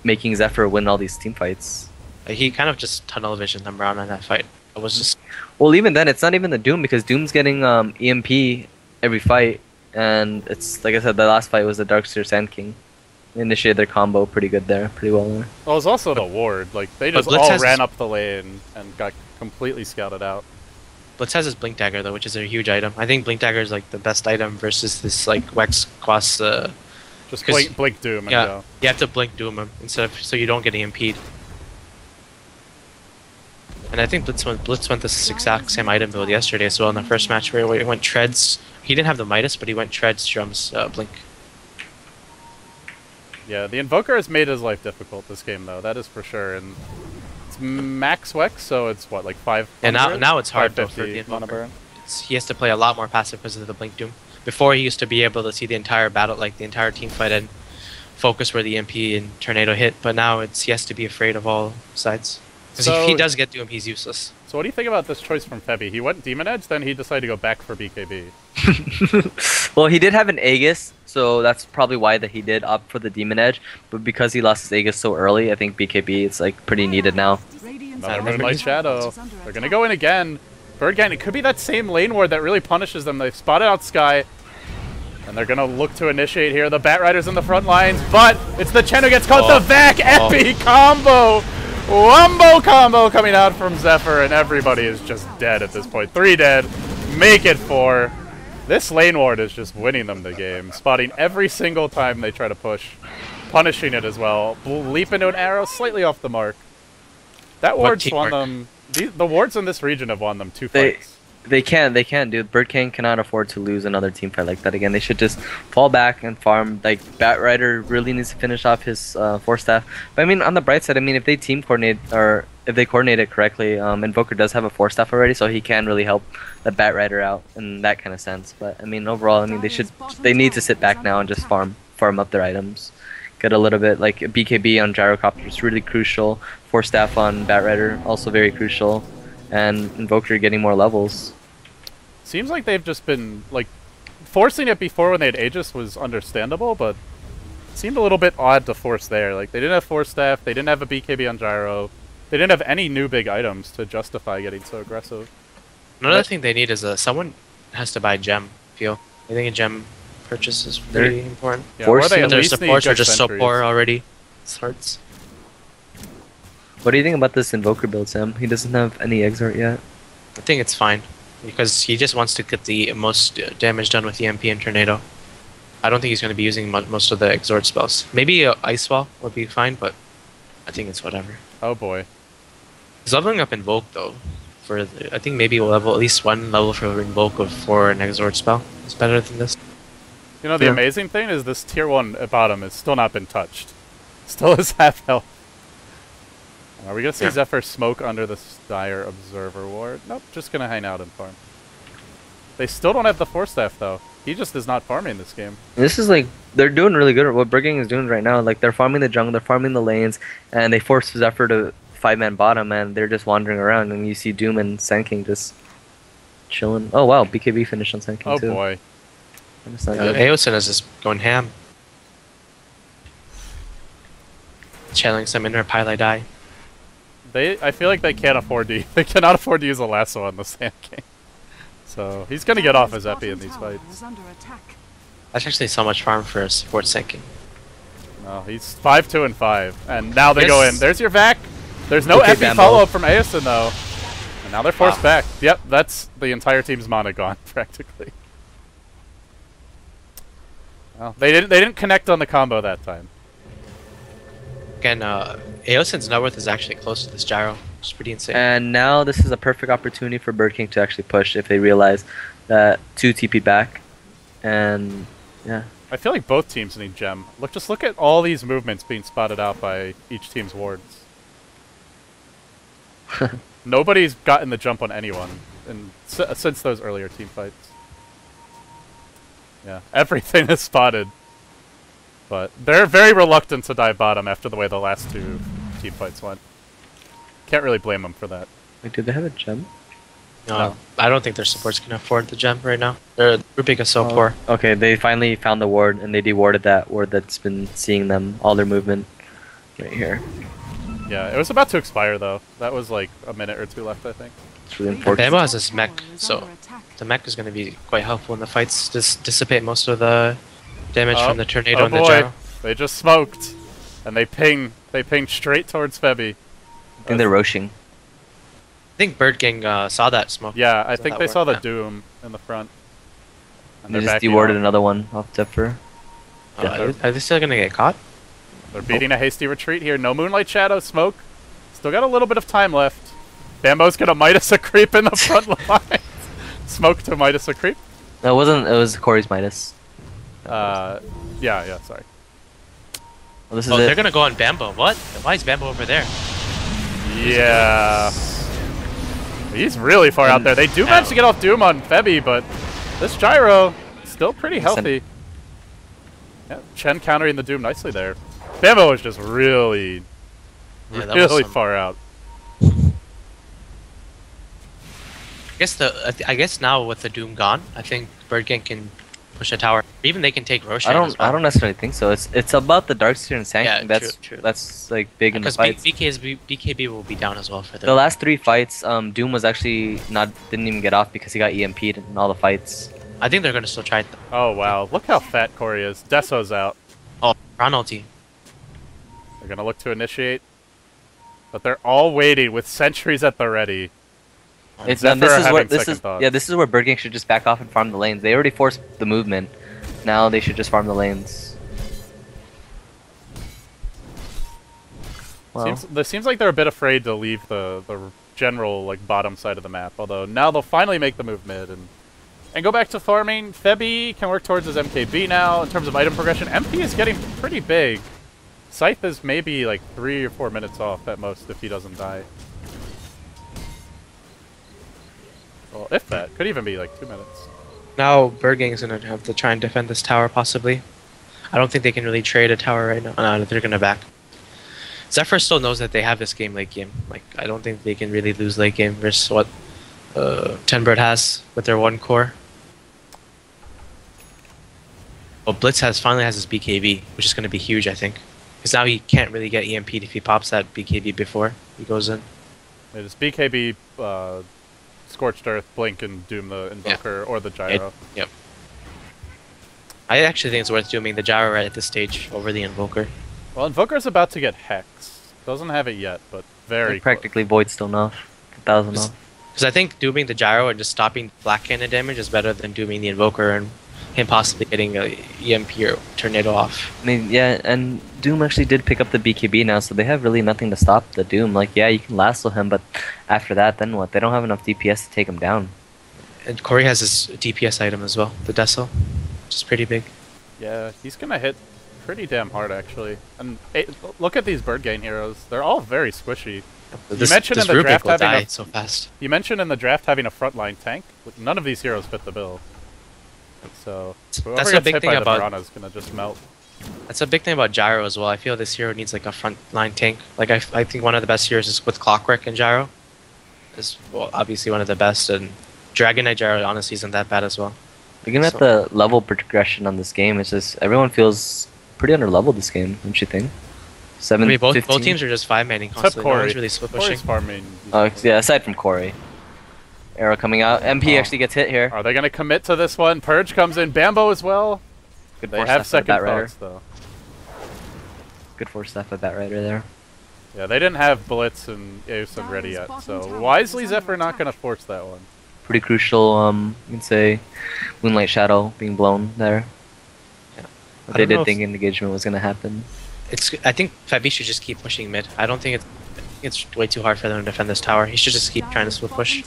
making Zephyr win all these team fights. He kind of just tunnel visioned the Mirana in that fight. It was just... Well, even then, it's not even the Doom, because Doom's getting EMP every fight, and it's, like I said, the last fight was the Darkseer Sand King. They initiated their combo pretty good there, pretty well there. Well, it was also the ward. Like, they just all ran up the lane and got completely scouted out. Blitz has his Blink Dagger, though, which is a huge item. I think Blink Dagger is, like, the best item versus this, like, Wex Quas... Just blink Doom and go. You have to Blink Doom him instead of, so you don't get EMP'd. And I think Blitz went this exact same item build yesterday as well in the first match where he went Treads. He didn't have the Midas, but he went Treads, Drums, Blink. Yeah, the Invoker has made his life difficult this game, though. That is for sure. And it's max Wex, so it's what, like 500? And now it's hard though for the 550 mana Invoker. burn. He has to play a lot more passive because of the Blink Doom. Before, he used to be able to see the entire battle, like the entire team fight, and focus where the MP and Tornado hit. But now he has to be afraid of all sides. Because if he does get Doom, he's useless. So what do you think about this choice from Febby? He went Demon Edge, then he decided to go back for BKB. Well, he did have an Aegis, so that's probably why that he did opt for the Demon Edge. But because he lost his Aegis so early, I think BKB is like pretty needed now. Another Moonlight Shadow. They're gonna go in again. Birdgang, it could be that same lane ward that really punishes them. They've spotted out Sky. And they're gonna look to initiate here. The Batrider's in the front lines, but it's the Chen who gets caught. The Vac Epi combo! Wumbo combo coming out from Zephyr, and everybody is just dead at this point. 3 dead. Make it 4. This lane ward is just winning them the game. Spotting every single time they try to push. Punishing it as well. Leap into an arrow slightly off the mark. That ward's won them. The wards in this region have won them 2 fights. They can, dude. Birdgang cannot afford to lose another team fight like that again. They should just fall back and farm. Like, Batrider really needs to finish off his 4-staff. But I mean, on the bright side, I mean, if they team coordinate, or if they coordinate it correctly, Invoker does have a 4-staff already, so he can really help the Batrider out in that kind of sense. But I mean, overall, I mean, they need to sit back now and just farm up their items. Get a little bit, like, BKB on Gyrocopter is really crucial. 4-staff on Batrider, also very crucial. And Invoker getting more levels. Seems like they've just been, like, forcing it before when they had Aegis was understandable, but it seemed a little bit odd to force there. Like, they didn't have 4-staff, they didn't have a BKB on Gyro, they didn't have any new big items to justify getting so aggressive. Another thing they need is someone has to buy gem. I think a gem purchase is pretty important. Yeah, or they at their least need supports are good just so sentries. poor already. It hurts. What do you think about this Invoker build, Sam? He doesn't have any Exort yet. I think it's fine. Because he just wants to get the most damage done with the MP and Tornado. I don't think he's going to be using most of the Exort spells. Maybe Ice Wall would be fine, but I think it's whatever. Oh boy. He's leveling up Invoke though. I think maybe we'll level at least 1 level for Invoke for an Exort spell. It's better than this. You know, the amazing thing is this tier 1 at bottom has still not been touched. Still is half health. Are we going to see Zephyr smoke under the Dire Observer ward? Nope, just going to hang out and farm. They still don't have the 4-staff, though. He just is not farming this game. This is like, they're doing really good at what Birdgang is doing right now. Like, they're farming the jungle, they're farming the lanes, and they force Zephyr to 5-man bottom, and they're just wandering around, and you see Doom and Sand King just chilling. Oh, wow, BKB finished on Sand King, too. Oh, boy. That's not good. Aosin is just going ham. Channeling some inner Pile Die. I feel like they can't afford to. They cannot afford to use a lasso on the Sand King. So he's gonna get off his epi in these fights. That's actually so much farm for a support sinking. No, he's 5-2 and 5, and now they go in. There's your Vac. There's no Okay, epi Bambo. follow up from Aosin though, and now they're forced back. Yep, that's the entire team's mana gone practically. Well, they didn't connect on the combo that time. Again, Aosin's net worth is actually close to this Gyro, which is pretty insane. And now this is a perfect opportunity for Birdgang to actually push if they realize that 2 TP back. And, yeah. I feel like both teams need gem. Just look at all these movements being spotted out by each team's wards. Nobody's gotten the jump on anyone since those earlier team fights. Yeah, everything is spotted. But they're very reluctant to dive bottom after the way the last 2 team fights went. Can't really blame them for that. Wait, do they have a gem? No, I don't think their supports can afford the gem right now. Their grouping is so poor. Okay, they finally found the ward, and they dewarded that ward that's been seeing them, all their movement right here. Yeah, it was about to expire, though. That was like a minute or 2 left, I think. It's really unfortunate. Bambo has this mech, so the mech is going to be quite helpful in the fights. Just dissipate most of the damage from the Tornado and the Gyro. They just smoked. And they ping straight towards Febby. I think they're roshing. I think Birdgang saw that smoke. Yeah, I think they saw the Yeah. Doom in the front. And They they're just backing dewarded off. another one off Zephyr. Are they still going to get caught? They're beating a hasty retreat here. No Moonlight Shadow, smoke. Still got a little bit of time left. Bambo's gonna Midas a creep in the front line. Smoke to Midas a creep. No, it wasn't. It was Corey's Midas. Yeah, sorry. Well, this is Oh, it. they're gonna go on Bambo. What? Why is Bambo over there? Yeah. He's really far out there. They do manage to get off Doom on Febby, but this gyro still pretty healthy. Yeah, Chen countering the Doom nicely there. Bambo is just really, Yeah, that was really some- far out. I guess now with the Doom gone, I think Birdgang can push a tower. Even they can take Roshan. I as well. don't necessarily think so. It's about the Darkseer and Sand Yeah, King. That's true. that's like big in the Because fights. BKB will be down as well for The last 3 fights, Doom was actually didn't even get off because he got EMP'd in all the fights. I think they're gonna still try it. Oh wow, look how fat Corey is. Deso's out. Oh, Ron ulti. They're gonna look to initiate, but they're all waiting with sentries at the ready. It's Zephyr this are is having where this second is thoughts. yeah this is where Birdgang should just back off and farm the lanes. They already forced the movement. Now they should just farm the lanes. Well, Seems like they're a bit afraid to leave the general like bottom side of the map. Although now they'll finally make the move mid and go back to farming. Febby can work towards his MKB now in terms of item progression. MP is getting pretty big. Scythe is maybe like 3 or 4 minutes off at most if he doesn't die. Well, if that. Could even be like 2 minutes. Now Birdgang is gonna have to try and defend this tower possibly. I don't think they can really trade a tower right now. No, they're gonna back. Zephyr still knows that they have this game late game. Like I don't think they can really lose late game versus what Tenbird has with their 1 core. Well, Blitz finally has his BKB, which is going to be huge, I think. Because now he can't really get EMP'd if he pops that BKB before he goes in. It is BKB, Scorched Earth, Blink, and Doom the Invoker or the Gyro. Yep. I actually think it's worth doing the Gyro right at this stage over the Invoker. Well, Invoker's about to get Hex. Doesn't have it yet, but very close. practically void still off. 1,000 off. Because I think dooming the Gyro and just stopping Black Cannon damage is better than dooming the Invoker and him possibly getting a EMP or Tornado off. I mean, yeah, and Doom actually did pick up the BKB now, so they have really nothing to stop the Doom. Like, yeah, you can lasso him, but after that, then what? They don't have enough DPS to take him down. And Corey has his DPS item as well, the Deso, which is pretty big. Yeah, he's gonna hit pretty damn hard actually. And look at these Birdgang heroes; they're all very squishy. Mentioned in the Rubik draft will having die a- so fast. You mentioned in the draft having a frontline tank. None of these heroes fit the bill. So whoever That's the gets big hit thing by the about- Piranha is gonna just melt. That's a big thing about Gyro as well. I feel this hero needs like a frontline tank. Like I think one of the best heroes is with Clockwork and Gyro. Is well, obviously one of the best, and Dragon Knight Gyro honestly isn't that bad as well. Looking at the level progression on this game, it's just everyone feels pretty under-leveled this game, don't you think? 7, I mean, both 15? teams are just 5-manning Except constantly. No Corey. one's really split Corey's pushing. farming. Oh, yeah, aside from Corey. Arrow coming out. MP Oh. actually gets hit here. Are they gonna commit to this one? Purge comes in. Bambo as well. Good They force have staff by second Batrider. thoughts though. Good force staff by Batrider there. Yeah, they didn't have Blitz and Aeson ready yet, so wisely Zephyr not gonna force that one. Pretty crucial, you can say, Moonlight Shadow being blown there. Yeah. But I they don't know did if- think engagement was going to happen. I think Febby should just keep pushing mid. I don't think it's way too hard for them to defend this tower. He should just keep trying to split push.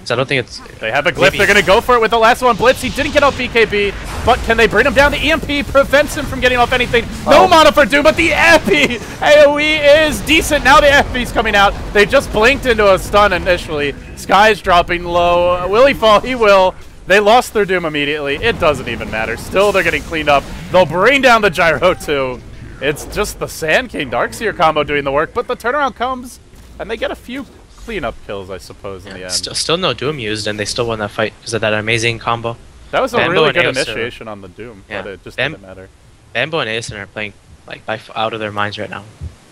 So I don't think it's. They have a glyph. Maybe. They're gonna go for it with the last one. Blitz. He didn't get off BKB, but can they bring him down? The EMP prevents him from getting off anything. No mana for Doom, but the FP AOE is decent. Now the FP's coming out. They just blinked into a stun initially. Sky's dropping low. Will he fall? He will. They lost their Doom immediately. It doesn't even matter. Still, they're getting cleaned up. They'll bring down the Gyro too. It's just the Sand King Darkseer combo doing the work, but the turnaround comes, and they get a few cleanup kills, I suppose, in the end. Still no Doom used, and they still won that fight because of that amazing combo. That was a Bambo really and good Aeson. initiation on the Doom, Yeah. but it just Bam- didn't matter. Bambo and Aeson are playing like out of their minds right now,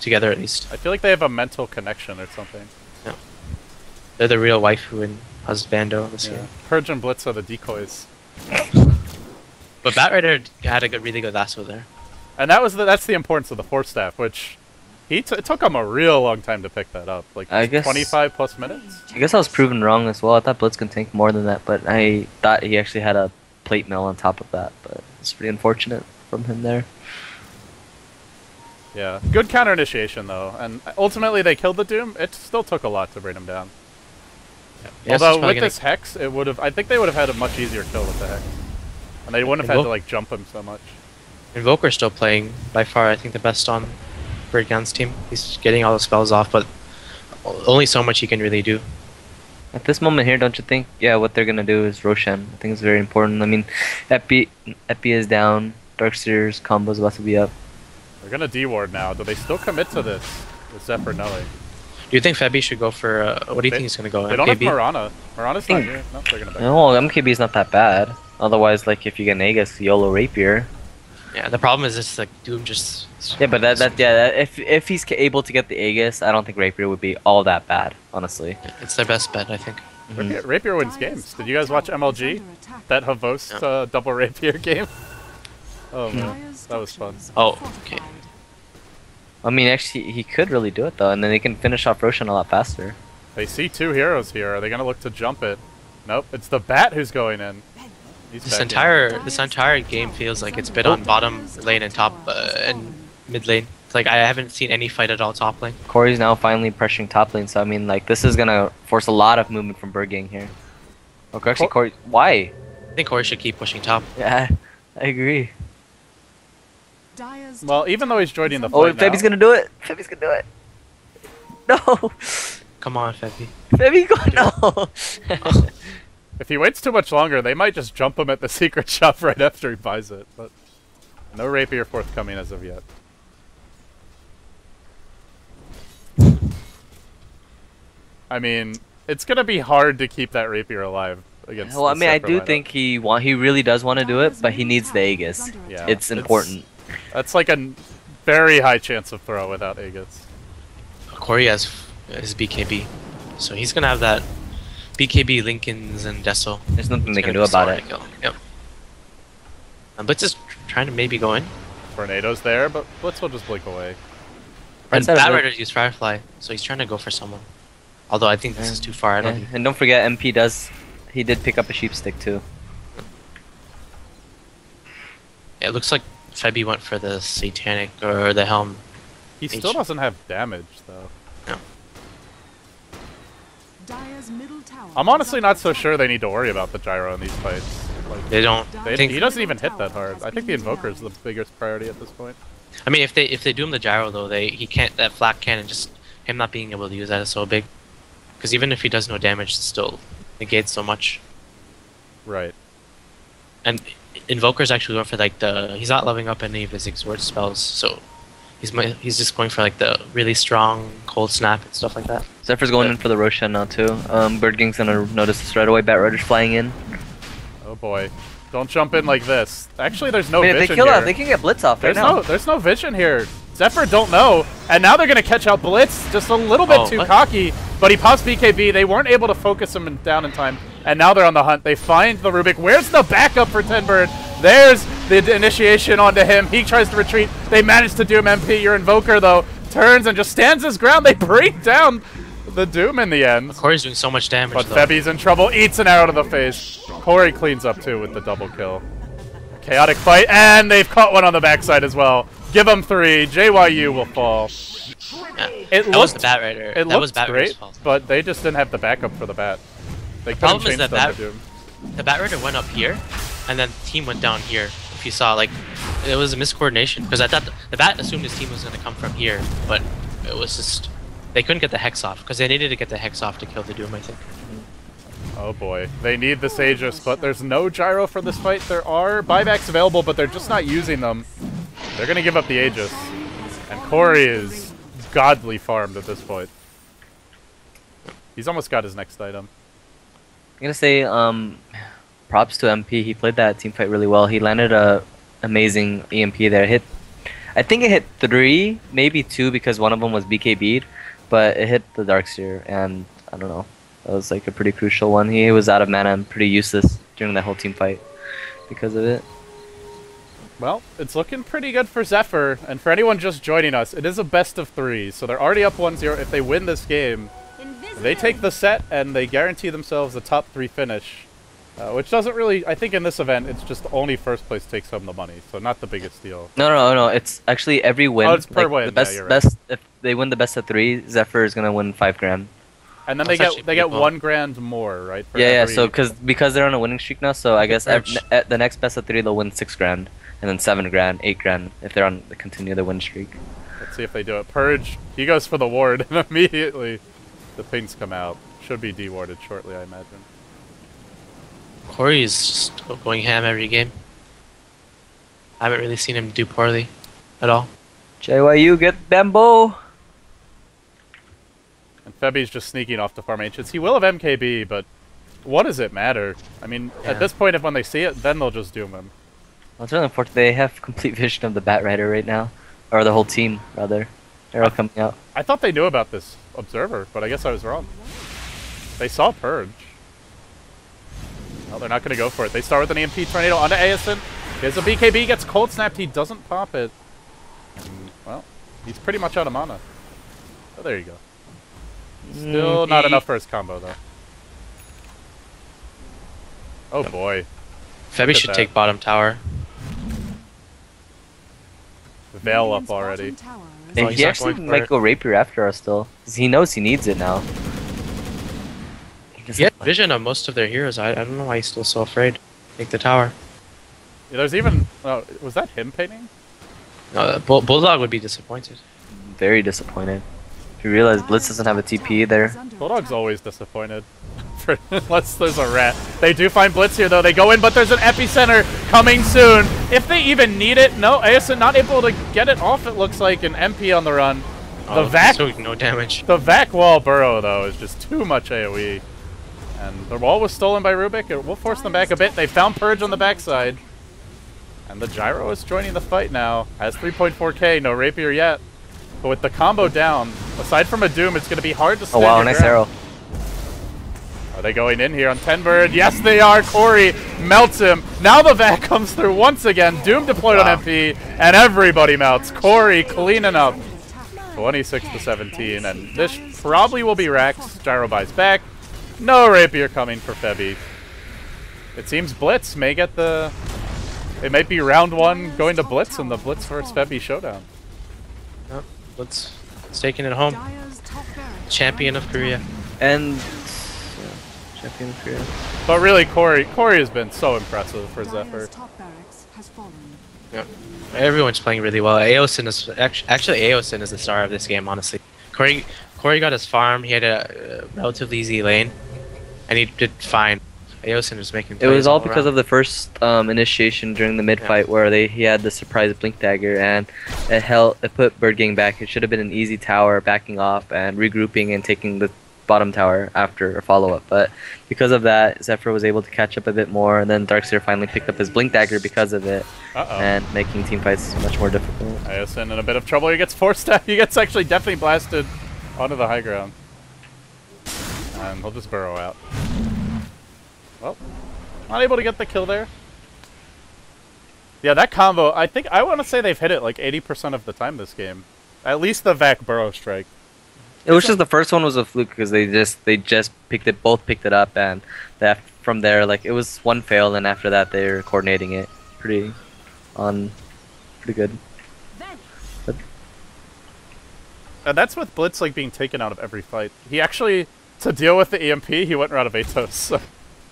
together at least. I feel like they have a mental connection or something. They're the real waifu and husbando this Yeah. year. Purge and Blitz are the decoys. But Batrider had a really good lasso there. And that's the importance of the Force Staff, which it took him a real long time to pick that up. Like I guess- 25 plus minutes? I guess I was proven wrong as well. I thought Blitz can tank more than that, but I thought he actually had a plate mill on top of that. But it's pretty unfortunate from him there. Yeah. Good counter initiation though, and ultimately they killed the Doom. It still took a lot to bring him down. Yes, Although it's probably with this Hex, I think they would have had a much easier kill with the Hex. And they wouldn't have had to like jump him so much. Invoker's still playing by far. I think the best on Birdgang's team. He's getting all the spells off, but only so much he can really do. At this moment here, don't you think? Yeah, what they're gonna do is Roshan. I think it's very important. I mean, Epi is down. Darkseer's combo's about to be up. They're gonna D-ward now. Do they still commit to this? With Zephyr knowing. Do you think Febby should go for? What do you think he's gonna go? They don't have MKB? Marana. Marana's not here. No, they're gonna back. No, MKB is not that bad. Otherwise, like if you get Nagus, YOLO Rapier. Yeah, the problem is it's like Doom just. Yeah, but if he's able to get the Aegis, I don't think Rapier would be all that bad, honestly. It's their best bet, I think. Rapier wins games. Did you guys watch MLG? That Havost double Rapier game? Oh man, that was fun. Oh, okay. I mean, actually, he could really do it though, and then they can finish off Roshan a lot faster. They see two heroes here. Are they gonna look to jump it? Nope, it's the Bat who's going in. He's This back entire game feels like it's been on bottom lane and top and mid lane. It's like I haven't seen any fight at all top lane. Corey's now finally pressuring top lane, so I mean, like this is gonna force a lot of movement from Birdgang here. Okay, actually, Corey, why? I think Corey should keep pushing top. Yeah, I agree. Well, even though he's joining the fight Oh, now, Febby's gonna do it. Febby's gonna do it. No, Come on, Febby. Febby, go no. if he waits too much longer, they might just jump him at the secret shop right after he buys it. But no Rapier forthcoming as of yet. I mean, it's gonna be hard to keep that Rapier alive against. Well, I the mean, I Zephyr do lineup. think he really does want to do it, but he needs the Aegis. Yeah, It's important. That's like a very high chance of throw without Aegis. Corey has his BKB, so he's gonna have that BKB, Lincolns, and Deso. There's nothing It's they can gonna do be so about hard it. to kill. Yep. Blitz is trying to maybe go in. Tornado's there, but Blitz will just blink away. And Instead of Bat it- Rider used Firefly, so he's trying to go for someone. Although I think this is too far. I don't. Yeah. And don't forget, MP he did pick up a sheep stick too. It looks like Febby went for the Satanic or the Helm. He still doesn't have damage though. No. I'm honestly not so sure they need to worry about the gyro in these fights. Like, They don't. he doesn't even hit that hard. I think the Invoker is the biggest priority at this point. I mean, if they doom the gyro though, he can't. That flak cannon, just him not being able to use that is so big. Because even if he does no damage, it still negates so much. Right. And Invoker's actually going for like he's not leveling up any of his exort spells, so he's just going for like the really strong cold snap and stuff like that. Zephyr's going in for the Roshan now too. Birdgang's gonna notice this right away. Bat Rider's flying in. Oh boy. Don't jump in like this. Actually, there's no I mean, if vision they kill here. out, they can get Blitz off right There's now. there's no vision here. Zephyr don't know, and now they're gonna catch out Blitz. Just a little bit too what? cocky, but he pops BKB. They weren't able to focus him down in time, and now they're on the hunt. They find the Rubik. Where's the backup for Tenbird? There's the initiation onto him. He tries to retreat. They manage to doom MP. Your Invoker though turns and just stands his ground. They break down the Doom in the end. Corey's doing so much damage But though. Febby's in trouble, eats an arrow to the face. Corey cleans up too with the double kill. Chaotic fight, and they've caught one on the backside as well. Give them 3. JYU will fall. Yeah. That was the Bat Rider. It That looked was Bat Rider's great, fault. but they just didn't have the backup for the Bat. They couldn't problem is change that them Bat- to Doom. The Bat Rider went up here, and then the team went down here. If you saw, like, it was a miscoordination because I thought the Bat assumed his team was going to come from here, but it was just they couldn't get the Hex off because they needed to get the Hex off to kill the Doom, I think. Oh boy, they need this Aegis, but there's no gyro for this fight. There are buybacks available, but they're just not using them. They're gonna give up the Aegis, and Corey is godly farmed at this point. He's almost got his next item. I'm gonna say props to MP. He played that team fight really well. He landed a amazing EMP there. I think it hit 3, maybe 2 because one of them was BKB'd, but it hit the Darkseer, and I don't know. That was like a pretty crucial one. He was out of mana and pretty useless during that whole team fight because of it. Well, it's looking pretty good for Zephyr, and for anyone just joining us, it is a best of 3, so they're already up 1-0. If they win this game, they take the set and they guarantee themselves a top 3 finish, which doesn't really, I think in this event, it's just only first place takes home the money, so not the biggest deal. No. It's actually every win. Oh, it's per like, win. The best, Yeah, you're right. best. If they win the best of 3, Zephyr is gonna win 5 grand. And then That's they actually get pretty cool. 1 grand more, right? For Yeah. every- So because they're on a winning streak now, so I guess Perch. at the next best of 3 they'll win 6 grand. and then 7 grand, 8 grand if they're on the continue the win streak. Let's see if they do it. Purge, he goes for the ward, and immediately the pings come out. Should be dewarded shortly, I imagine. Corey is just going ham every game. I haven't really seen him do poorly at all. JYU, get Bambo! And Febi's just sneaking off the farm ancients. He will have MKB, but what does it matter? I mean, at this point, if when they see it, then they'll just doom him. Well, it's really unfortunate they have complete vision of the Bat Rider right now. Or the whole team, rather. They're all coming out. I thought they knew about this Observer, but I guess I was wrong. They saw Purge. Oh, they're not going to go for it. They start with an EMP Tornado onto Aeson. Here's a BKB, gets cold snapped. He doesn't pop it. And, well, he's pretty much out of mana. Oh, there you go. Still not enough for his combo, though. Oh, boy. Febi should take bottom tower. Veil up already. And he's he not actually going for might it. go Rapier after us still. 'Cause he knows he needs it now. He had vision of most of their heroes. I don't know why he's still so afraid. Take the tower. Yeah, there's even... Oh, was that him painting? No, Bulldog would be disappointed. Very disappointed. If you realize Blitz doesn't have a TP there. Bulldog's always disappointed. Unless there's a rat. They do find Blitz here, though. They go in, but there's an epicenter coming soon. If they even need it. No, Aeson not able to get it off, it looks like. An MP on the run. The Vac... So no damage. The Vac wall burrow, though, is just too much AoE. And the wall was stolen by Rubik. It will force them back a bit. They found Purge on the backside. And the Gyro is joining the fight now. Has 3.4k, no Rapier yet. But with the combo down, aside from a Doom, it's going to be hard to stand Oh wow, your nice ground. arrow. Are they going in here on 10 Bird? Yes, they are. Corey melts him. Now the Vac comes through once again. Doom deployed on MP, and everybody melts. Corey cleaning up. 26 to 17, and this probably will be Rax. Gyro buys back. No Rapier coming for Febi. It seems Blitz may get the... It might be round 1 going to Blitz in the Blitz versus Febi showdown. Oh, let's taking it home. Champion of Korea. And yeah, champion of Korea. But really, Corey has been so impressive for Zephyr. Yep. Everyone's playing really well. Aeosin is actually Aeosin is the star of this game, honestly. Corey got his farm. He had a relatively easy lane, and he did fine. Aeosin was making plays. It was all all because around. of the first initiation during the mid fight where he had the surprise blink dagger and it put Birdgang back. It should have been an easy tower backing off and regrouping and taking the bottom tower after a follow up. But because of that, Zephyr was able to catch up a bit more, and then Darkseer finally picked up his blink dagger because of it, and making team fights much more difficult. Aeosin in a bit of trouble. He gets forced out. He gets actually definitely blasted onto the high ground, and he'll just burrow out. Well, not able to get the kill there. Yeah, that combo, I want to say they've hit it like 80% of the time this game. At least the Vac burrow strike. It was just the first one was a fluke because they just both picked it up, and that from there, like, it was one fail, and after that they were coordinating it pretty good. But And that's with Blitz like being taken out of every fight. He actually, to deal with the EMP, he went route of Atos. So.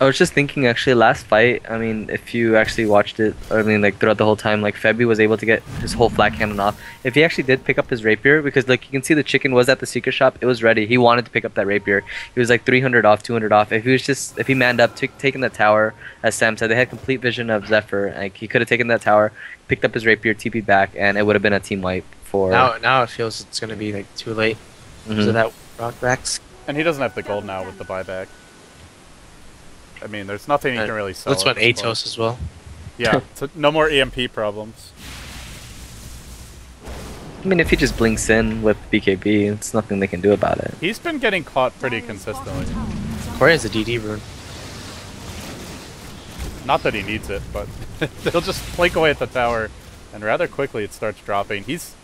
I was just thinking, actually, last fight, I mean, if you actually watched it, I mean, like, throughout the whole time, like, Febi was able to get his whole flat cannon off. If he actually did pick up his rapier, because, like, you can see the chicken was at the secret shop, it was ready. He wanted to pick up that rapier. He was, like, 300 off, 200 off. If he manned up, taken the tower, as Sam said, they had complete vision of Zephyr. Like, he could have taken that tower, picked up his rapier, TP'd back, and it would have been a team wipe for... Now it feels it's going to be, like, too late because of that rock Rax. And he doesn't have the gold now with the buyback. I mean, there's nothing he can really sell. Let's went at this point. Atos as well. Yeah, so no more EMP problems. I mean, if he just blinks in with BKB, it's nothing they can do about it. He's been getting caught pretty consistently. Corey has a DD rune. Not that he needs it, but they'll just blink away at the tower, and rather quickly it starts dropping. He's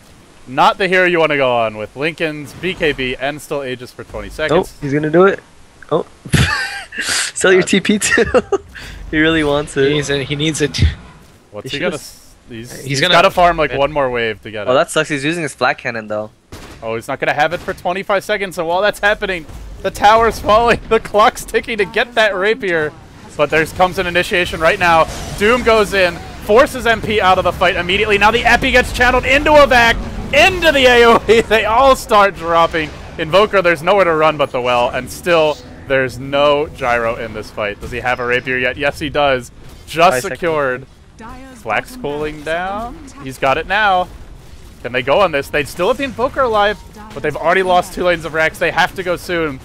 not the hero you want to go on with. Lincoln's BKB and still ages for 20 Oh, seconds. he's gonna do it. Oh. Sell your TP too. He really wants it. He needs it. What's he he gonna... should've- He's gonna gotta farm like one more wave to get Oh, it. that sucks. He's using his flat cannon though. Oh, he's not gonna have it for 25 seconds, and while that's happening, the tower's falling, the clock's ticking to get that rapier. But there comes an initiation right now. Doom goes in. forces MP out of the fight immediately. Now the Epi gets channeled into a vac, into the AoE. They all start dropping. Invoker, there's nowhere to run but the well, and still there's no Gyro in this fight. Does he have a rapier yet? Yes, he does. Just secured. Flax cooling down. He's got it now. Can they go on this? They'd still have the Invoker alive, but they've already lost 2 lanes of Rex. They have to go soon.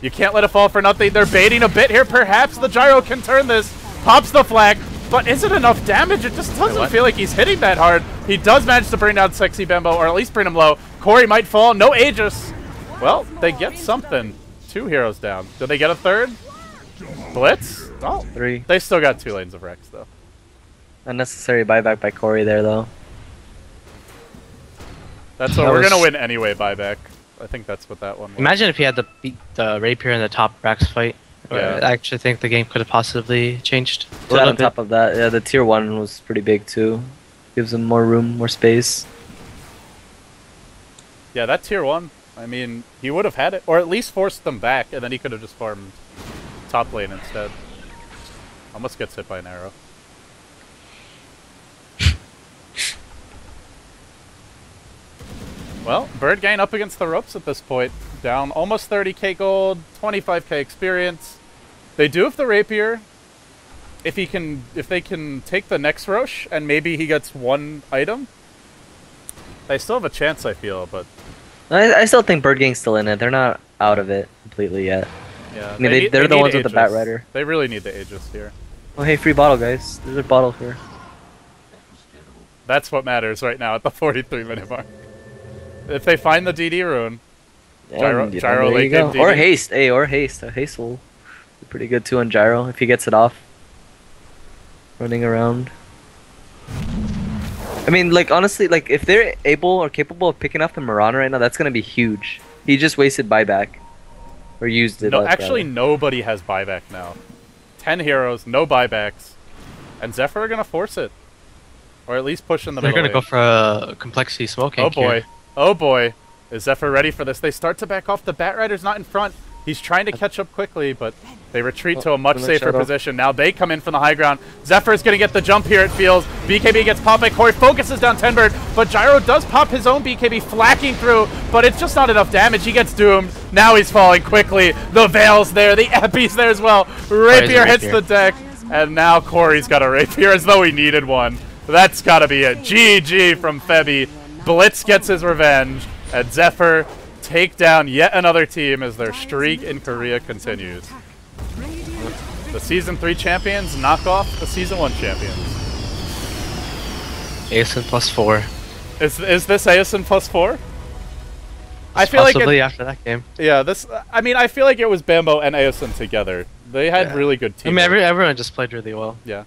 You can't let it fall for nothing. They're baiting a bit here. Perhaps the Gyro can turn this. Pops the flag, but is it enough damage? It just doesn't feel like he's hitting that hard. He does manage to bring down Sexy Bembo, or at least bring him low. Corey might fall. No Aegis. Well, they get something. 2 heroes down. Do they get a third? Blitz? Oh, 3. they still got 2 lanes of Rex, though. Unnecessary buyback by Corey there, though. That's what we're going to win anyway, buyback. I think that's what that one was. Imagine if he had the rapier in the top Rax fight. Yeah. I actually think the game could have possibly changed. Well, on top of that, yeah, the tier 1 was pretty big, too. Gives him more room, more space. Yeah, that tier 1, I mean, he would have had it, or at least forced them back, and then he could have just farmed top lane instead. Almost gets hit by an arrow. Well, Birdgang up against the ropes at this point. Down almost 30k gold, 25k experience. They do have the rapier. If they can take the next Roche and maybe he gets 1 item, they still have a chance, I feel, but I still think Birdgang's still in it. They're not out of it completely yet. yeah, I mean, they're the ones with the Bat Rider. They really need the Aegis here. Oh, hey, free bottle, guys. There's a bottle here. That's what matters right now at the 43-minute mark. If they find the DD rune, Gyro there you late go. game Or DD. haste. Hey, or haste. Haste will be pretty good too on Gyro if he gets it off. Running around. I mean, like, honestly, like, if they're able or capable of picking off the Mirana right now, that's going to be huge. He just wasted buyback. Or used it. No, actually, nobody has buyback now. 10 heroes, no buybacks. And Zephyr are going to force it. Or at least push in the They're middle going to go for a complexity smoking. Oh boy. Oh boy. Is Zephyr ready for this? They start to back off. The Bat Rider's not in front. He's trying to catch up quickly, but they retreat to a much safer position. Now they come in from the high ground. Zephyr's going to get the jump here, it feels. BKB gets popped by Corey, focuses down Tenbird, but Gyro does pop his own BKB, flacking through, but it's just not enough damage. He gets doomed. Now he's falling quickly. The Veil's there. The Epi's there as well. Rapier hits the deck, and now Corey's got a Rapier as though he needed one. That's got to be it. GG from Febby. Blitz gets his revenge, and Zephyr take down yet another team as their streak in Korea continues. The Season 3 champions knock off the Season 1 champions. Aeson +4. Is this Aeson +4? I feel possibly like after that game. Yeah, this. I mean, I feel like it was Bambo and Aeson together. They had really good teams. I mean, everyone just played really well. Yeah.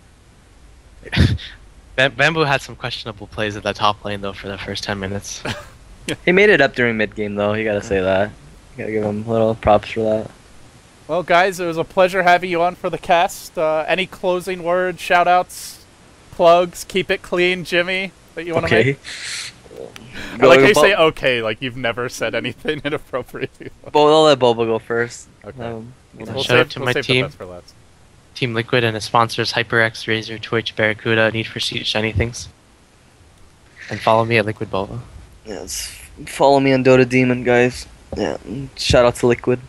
Bamboo had some questionable plays at the top lane though for the first 10 minutes. He made it up during mid game though. You gotta say that. You gotta give him little props for that. Well, guys, it was a pleasure having you on for the cast. Any closing words, shout-outs, plugs? Keep it clean, Jimmy, that you want to make? I like how you say okay, like you've never said anything inappropriate before. I'll let Boba go first. Okay. Shout out to my save the team. best for last. Team Liquid and its sponsors HyperX, Razor, Twitch, Barracuda, Need for Speed, Shiny Things. And follow me at Liquid Bova. Yes. Follow me on Dota Demon, guys. Yeah. Shout out to Liquid.